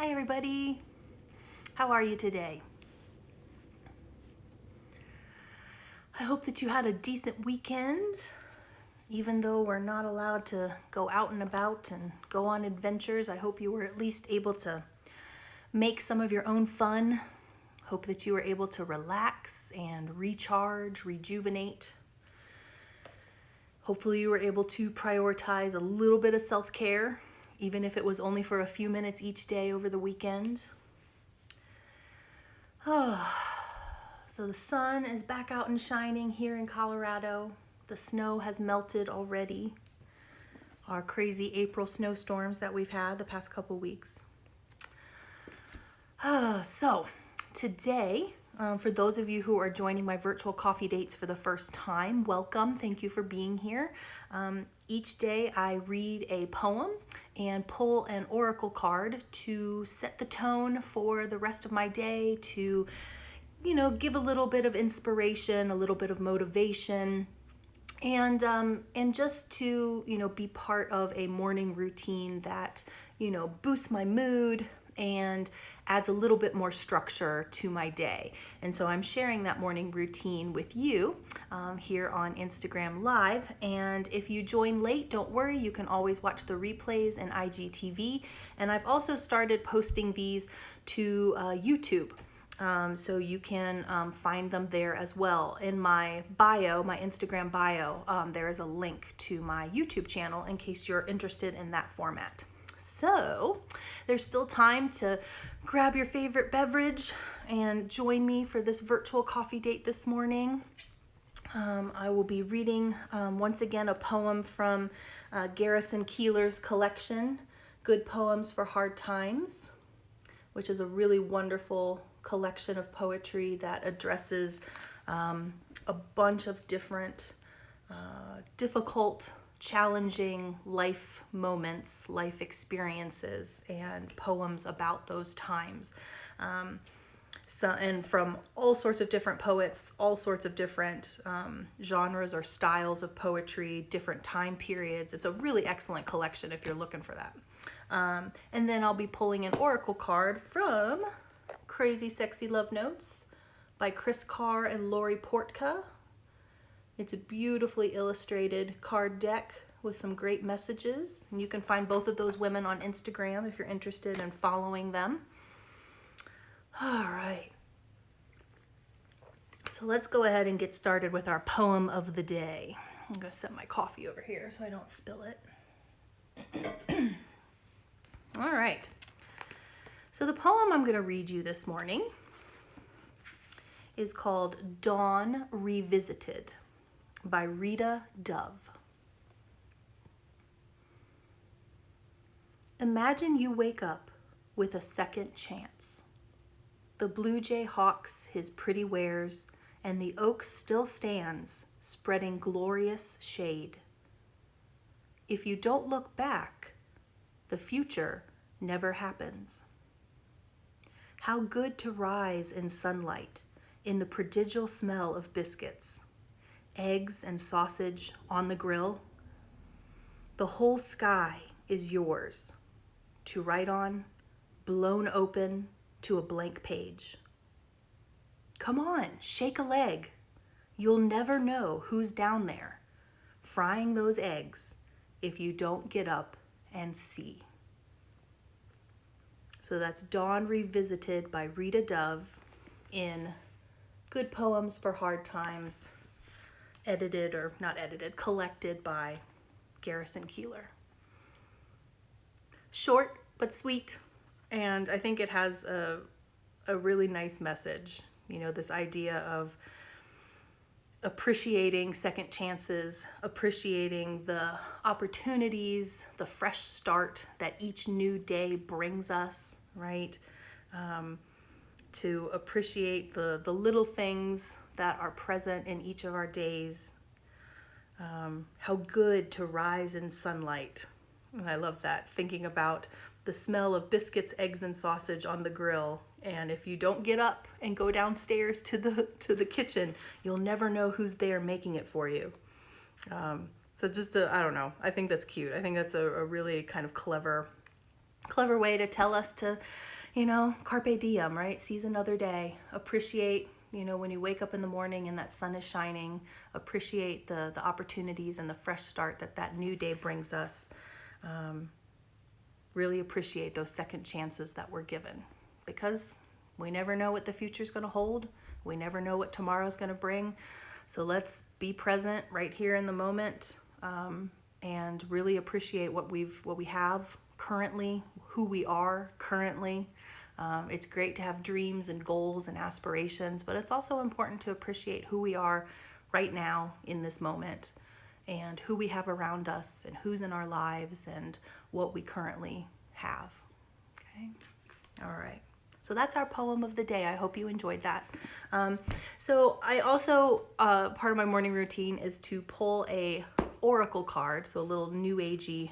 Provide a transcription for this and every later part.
Hi everybody, how are you today? I hope that you had a decent weekend, even though we're not allowed to go out and about and go on adventures. I hope you were at least able to make some of your own fun. Hope that you were able to relax and recharge, rejuvenate. Hopefully you were able to prioritize a little bit of self-care, even if it was only for a few minutes each day over the weekend. Oh, so the sun is back out and shining here in Colorado. The snow has melted already. Our crazy April snowstorms that we've had the past couple weeks. So today, for those of you who are joining my virtual coffee dates for the first time, welcome. Thank you for being here. Each day I read a poem and pull an oracle card to set the tone for the rest of my day, to, give a little bit of inspiration, a little bit of motivation, and just to, be part of a morning routine that, boosts my mood and adds a little bit more structure to my day. And so I'm sharing that morning routine with you here on Instagram Live. And if you join late, don't worry, you can always watch the replays in IGTV. And I've also started posting these to YouTube. So you can find them there as well. In my bio, my Instagram bio, there is a link to my YouTube channel in case you're interested in that format. So there's still time to grab your favorite beverage and join me for this virtual coffee date this morning. I will be reading once again a poem from Garrison Keillor's collection, Good Poems for Hard Times, which is a really wonderful collection of poetry that addresses a bunch of different difficult, challenging life moments, life experiences, and poems about those times. And from all sorts of different poets, all sorts of different genres or styles of poetry, different time periods. It's a really excellent collection if you're looking for that. And then I'll be pulling an oracle card from Crazy Sexy Love Notes by Kris, Carr, and Portka. It's a beautifully illustrated card deck with some great messages. And you can find both of those women on Instagram if you're interested in following them. All right. So let's go ahead and get started with our poem of the day. I'm going to set my coffee over here so I don't spill it. All right. So the poem I'm going to read you this morning is called Dawn Revisited by Rita Dove. Imagine you wake up with a second chance. The blue jay hawks his pretty wares, and the oak still stands, spreading glorious shade. If you don't look back, the future never happens. How good to rise in sunlight, in the prodigal smell of biscuits, eggs and sausage on the grill. The whole sky is yours to write on, blown open to a blank page. Come on, shake a leg. You'll never know who's down there, frying those eggs if you don't get up and see. So that's Dawn Revisited by Rita Dove in Good Poems for Hard Times, collected by Garrison Keillor. Short but sweet, and I think it has a really nice message. This idea of appreciating second chances, appreciating the opportunities, the fresh start that each new day brings us, right? To appreciate the little things that are present in each of our days. How good to rise in sunlight. I love that, thinking about the smell of biscuits, eggs, and sausage on the grill. And if you don't get up and go downstairs to the kitchen, you'll never know who's there making it for you. So I don't know, I think that's cute. I think that's a really kind of clever clever way to tell us to, you know, carpe diem, right? Seize another day. Appreciate, you know, when you wake up in the morning and that sun is shining, appreciate the opportunities and the fresh start that new day brings us. Really appreciate those second chances that we're given, because we never know what the future's going to hold. We never know what tomorrow's going to bring. So let's be present right here in the moment, and really appreciate what we have currently, who we are currently. It's great to have dreams and goals and aspirations, but it's also important to appreciate who we are right now in this moment, and who we have around us, and who's in our lives, and what we currently have. Okay? All right. So that's our poem of the day. I hope you enjoyed that. So I also, part of my morning routine is to pull a oracle card, so a little new agey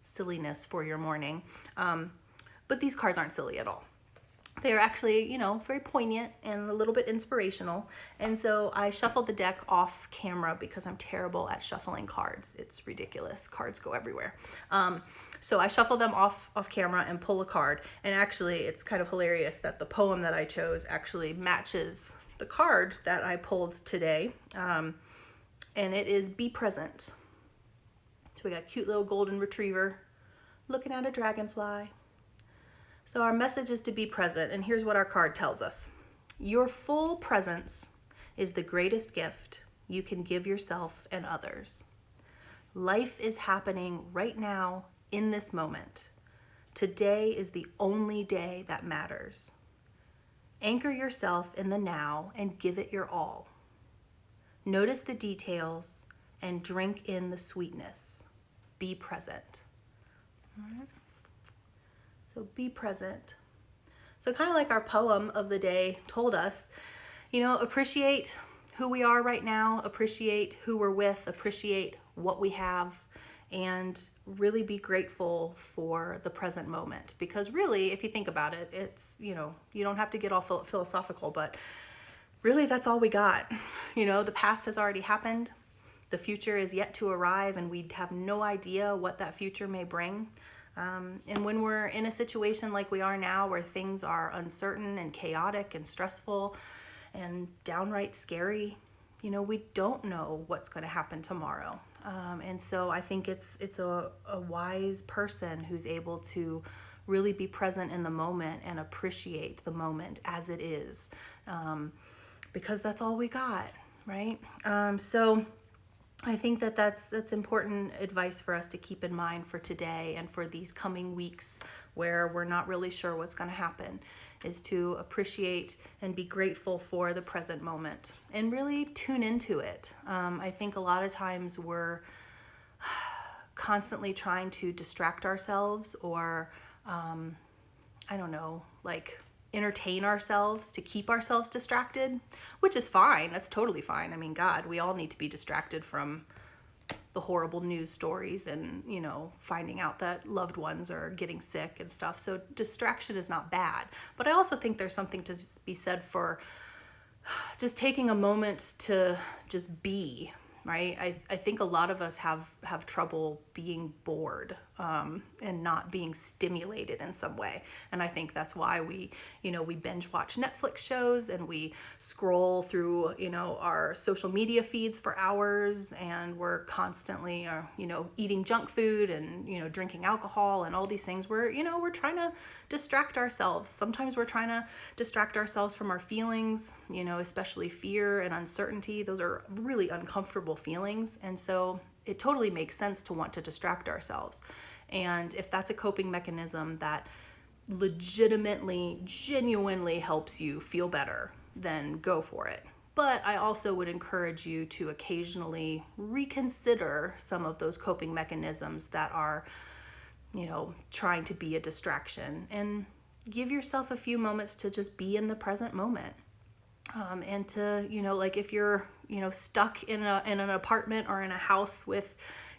silliness for your morning. But these cards aren't silly at all. They're actually, you know, very poignant and a little bit inspirational. And so I shuffled the deck off camera because I'm terrible at shuffling cards. It's ridiculous. Cards go everywhere. So I shuffle them off camera and pull a card. And actually, it's kind of hilarious that the poem that I chose actually matches the card that I pulled today. And it is Be Present. So we got a cute little golden retriever looking at a dragonfly. So our message is to be present, and here's what our card tells us. Your full presence is the greatest gift you can give yourself and others. Life is happening right now in this moment. Today is the only day that matters. Anchor yourself in the now and give it your all. Notice the details and drink in the sweetness. Be present. All right. So be present. So kind of like our poem of the day told us, you know, appreciate who we are right now, appreciate who we're with, appreciate what we have, and really be grateful for the present moment. Because really, if you think about it, it's, you know, you don't have to get all philosophical, but really that's all we got. You know, the past has already happened. The future is yet to arrive, and we have no idea what that future may bring. And when we're in a situation like we are now, where things are uncertain and chaotic and stressful and downright scary, you know, we don't know what's going to happen tomorrow. And so I think it's a wise person who's able to really be present in the moment and appreciate the moment as it is, because that's all we got, right? So I think that's important advice for us to keep in mind for today and for these coming weeks where we're not really sure what's going to happen, is to appreciate and be grateful for the present moment and really tune into it. I think a lot of times we're constantly trying to distract ourselves or, I don't know, like entertain ourselves to keep ourselves distracted, which is fine. That's totally fine. I mean, God, we all need to be distracted from the horrible news stories and, you know, finding out that loved ones are getting sick and stuff. So distraction is not bad. But I also think there's something to be said for just taking a moment to just be, right? I think a lot of us have trouble being bored and not being stimulated in some way. And I think that's why we binge watch Netflix shows and we scroll through, you know, our social media feeds for hours, and we're constantly, eating junk food and, you know, drinking alcohol and all these things. We're trying to distract ourselves. Sometimes we're trying to distract ourselves from our feelings, you know, especially fear and uncertainty. Those are really uncomfortable feelings. And so it totally makes sense to want to distract ourselves. And if that's a coping mechanism that legitimately, genuinely helps you feel better, then go for it. But I also would encourage you to occasionally reconsider some of those coping mechanisms that are, you know, trying to be a distraction, and give yourself a few moments to just be in the present moment. And to, you know, like if you're, you know, stuck in an apartment or in a house with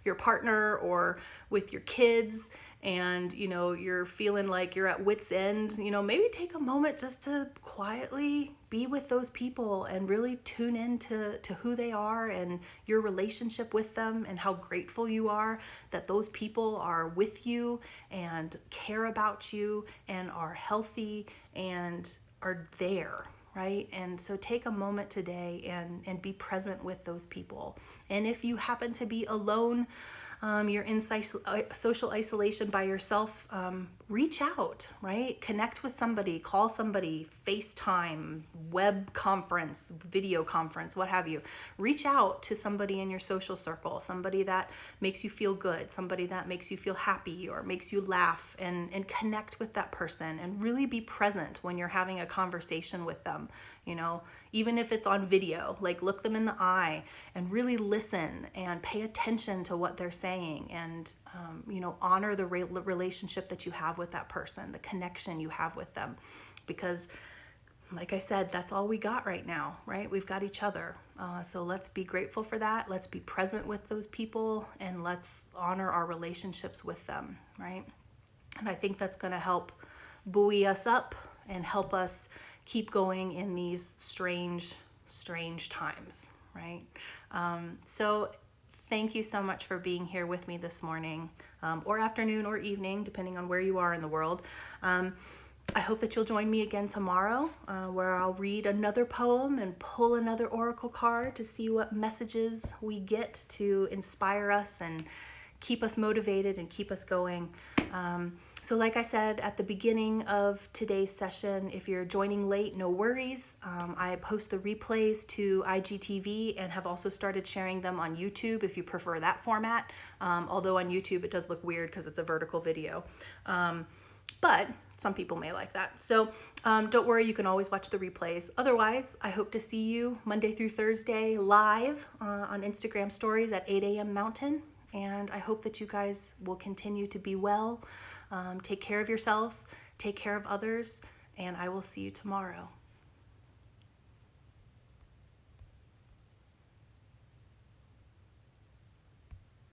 your partner or with your kids, and you're feeling like you're at wit's end, maybe take a moment just to quietly be with those people and really tune in to who they are and your relationship with them, and how grateful you are that those people are with you and care about you and are healthy and are there, right? And so take a moment today and be present with those people. And if you happen to be alone, you're in social isolation by yourself, reach out, right? Connect with somebody, call somebody, FaceTime, web conference, video conference, what have you. Reach out to somebody in your social circle, somebody that makes you feel good, somebody that makes you feel happy or makes you laugh, and connect with that person and really be present when you're having a conversation with them. Even if it's on video, like look them in the eye and really listen and pay attention to what they're saying, and honor the relationship that you have with that person, the connection you have with them, because like I said, that's all we got right now, right? We've got each other. So let's be grateful for that. Let's be present with those people, and let's honor our relationships with them, right? And I think that's going to help buoy us up and help us keep going in these strange times, right? So thank you so much for being here with me this morning, or afternoon or evening, depending on where you are in the world. I hope that you'll join me again tomorrow, where I'll read another poem and pull another oracle card to see what messages we get to inspire us and keep us motivated and keep us going. So like I said at the beginning of today's session, if you're joining late, no worries. I post the replays to IGTV and have also started sharing them on YouTube if you prefer that format. Although on YouTube it does look weird because it's a vertical video. But some people may like that. So don't worry, you can always watch the replays. Otherwise, I hope to see you Monday through Thursday live on Instagram stories at 8 a.m. Mountain. And I hope that you guys will continue to be well. Take care of yourselves, take care of others, and I will see you tomorrow.